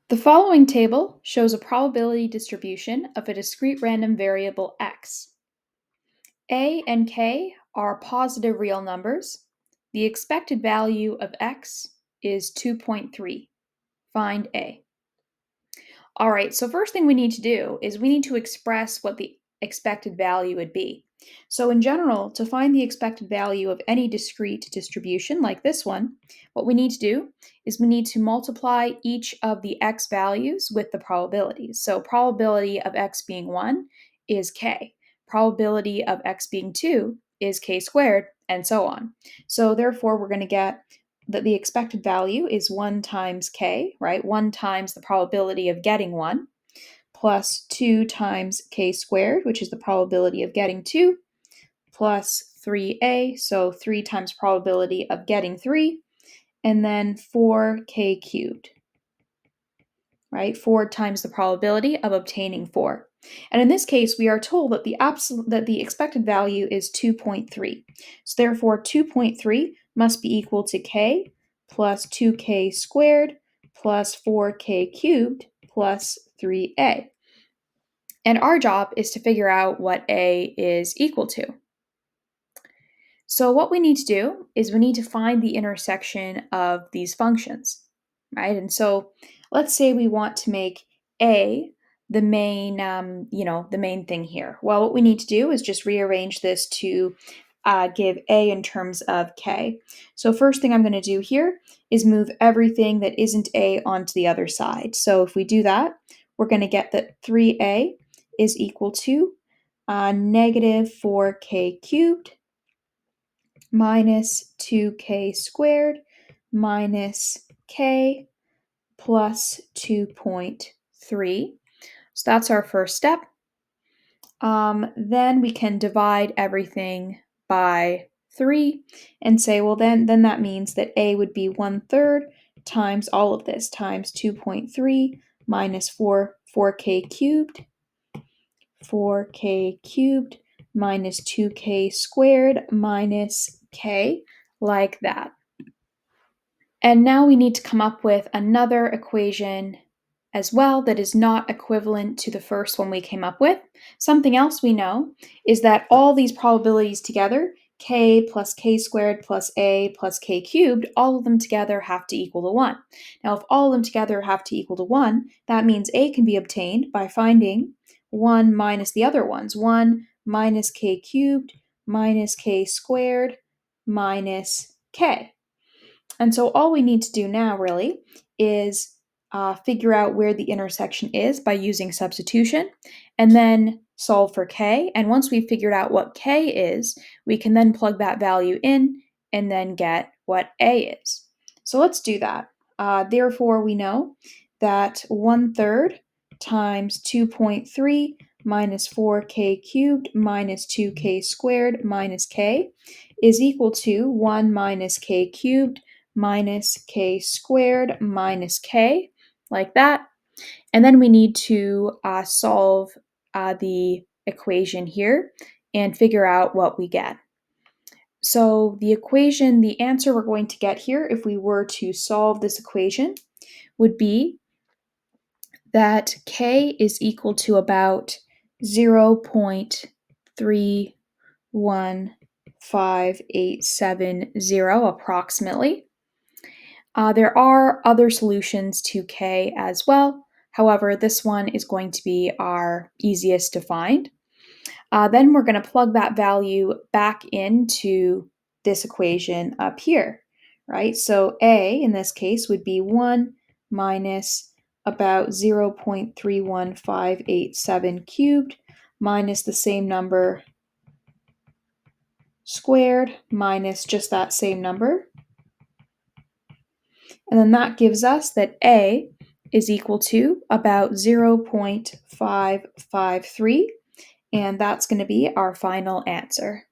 The following table shows a probability distribution of a discrete random variable x. A and k are positive real numbers. The expected value of x is 2.3. Find A. All right, so first thing we need to do is we need to express what the expected value would be. So in general, to find the expected value of any discrete distribution like this one, what we need to do is we need to multiply each of the x values with the probabilities. So probability of x being 1 is k. Probability of x being 2 is k squared, and so on. So therefore, we're going to get that the expected value is 1 times k, right? 1 times the probability of getting 1, plus 2 times k squared, which is the probability of getting 2, plus 3a, so 3 times probability of getting 3, and then 4k cubed, right? 4 times the probability of obtaining 4. And in this case, we are told that the expected value is 2.3. So therefore, 2.3 must be equal to k plus 2k squared plus 4k cubed plus 3a. And our job is to figure out what a is equal to. So what we need to do is we need to find the intersection of these functions, right? And so let's say we want to make a the main, the main thing here. Well, what we need to do is just rearrange this to give a in terms of k. So first thing I'm going to do here is move everything that isn't a onto the other side. So if we do that, we're going to get that 3a is equal to negative 4k cubed minus 2k squared minus k plus 2.3. So that's our first step. Then we can divide everything by 3 and say, well, then that means that a would be 1/3 times all of this times 2.3 minus 4k cubed, 4k cubed minus 2k squared minus k, like that. And now we need to come up with another equation as well that is not equivalent to the first one we came up with. Something else we know is that all these probabilities together, k plus k squared plus a plus k cubed, all of them together have to equal to 1. Now, if all of them together have to equal to 1, that means a can be obtained by finding 1 minus the other ones. 1 minus k cubed minus k squared minus k. And so all we need to do now really is figure out where the intersection is by using substitution, and then solve for k. And once we've figured out what k is, we can then plug that value in and then get what a is. So let's do that. Therefore, we know that 1/3 times 2.3 minus 4k cubed minus 2k squared minus k is equal to 1 minus k cubed minus k squared minus k, like that. And then we need to solve the equation here and figure out what we get. So the answer we're going to get here, if we were to solve this equation, would be that k is equal to about 0.315870 approximately. There are other solutions to k as well. However, this one is going to be our easiest to find. Then we're going to plug that value back into this equation up here, right? So a, in this case, would be 1 minus about 0.31587 cubed minus the same number squared minus just that same number. And then that gives us that a is equal to about 0.553, and that's going to be our final answer.